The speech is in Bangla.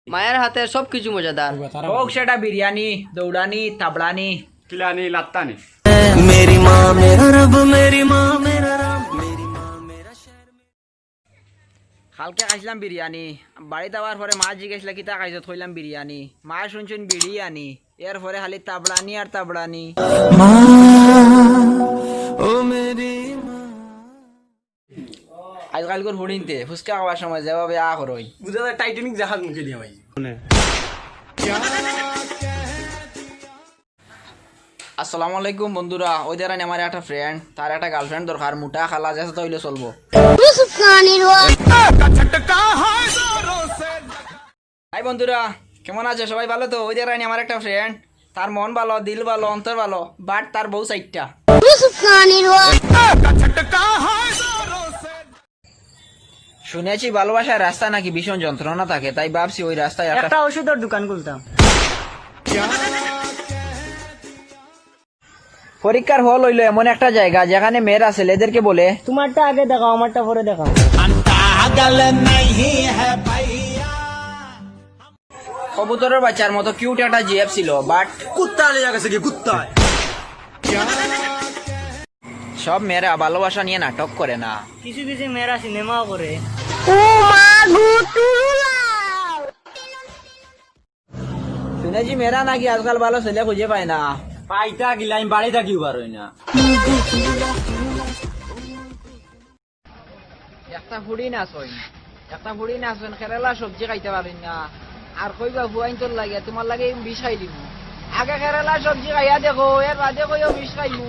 মায়ের হাতের সবকিছু মজাদার, হোক সেটা বিরিয়ানি, দৌড়ানি, তাবড়ানি, কিলানি লাত্তানি। मेरी माँ मेरा रब, मेरी माँ मेरा राम, मेरी माँ मेरा शहर। কালকে খাইছিলাম বিরিয়ানি, বাড়িতে আবার পরে মা জিজ্ঞেসল কিতা খাইছো, থইলাম বিরিয়ানি। মা শুনছুন বিরিয়ানি, এর পরে খালি তাবড়ানি আর তাবড়ানি। माँ ओ मेरी माँ। আজকালকার হুড়িনতে ফুচকা খাওয়ার সময় যেভাবে আ করই, বুঝা যায় টাইটানিক জাহাজ মুখে দিয়ে ভাই। আসসালামু আলাইকুম বন্ধুরা। ওই দেরান আমার একটা ফ্রেন্ড, তার একটা গার্লফ্রেন্ড দরকার, মোটা খালা যেসা তৈলে চলবো। হাই বন্ধুরা, কেমন আছে সবাই? ভালো তো? ওই দেরানি আমার একটা ফ্রেন্ড, তার মন ভালো, দিল ভালো, অন্তর ভালো, বাট তার বউ সাইটটা। শুনেছি ভালোবাসার রাস্তা নাকি ভীষণ যন্ত্রণা থাকে, তাই ভাবছি ওই রাস্তায় একটা ওষুধের দোকান খুলতাম। পরীক্ষার হল হইলো এমন একটা জায়গা যেখানে মেয়েরা ছেলেদেরকে বলে, তোমারটা আগে দেখাও, আমারটা পরে দেখাও। কবুতরের বাচ্চার মতো কিউট একটা জিএফ ছিল, বাট কুত্তা লেগে গেছে কি কুত্তা। সব মেয়েরা ভালোবাসা নিয়ে নাটক করে না। কিছু কিছু মেয়েরা সিনেমাও করে। শুনেছি মেয়েরা নাকি আজকাল ভালো ছেলে খুঁজে পায় না। পাইতা গিলা আমি বাড়ি থাকি বার হই না। একটা ফুড়ি নাচন কেরালা সবজি খাইতে পারেন না, আর কইবা হুয়াইন তোর লাগে, তোমার লাগে বিষ খাই দিব। আগে কেরালা সবজি খাইয়া দেখো, এর বাদে কইও বিষ খাইমু।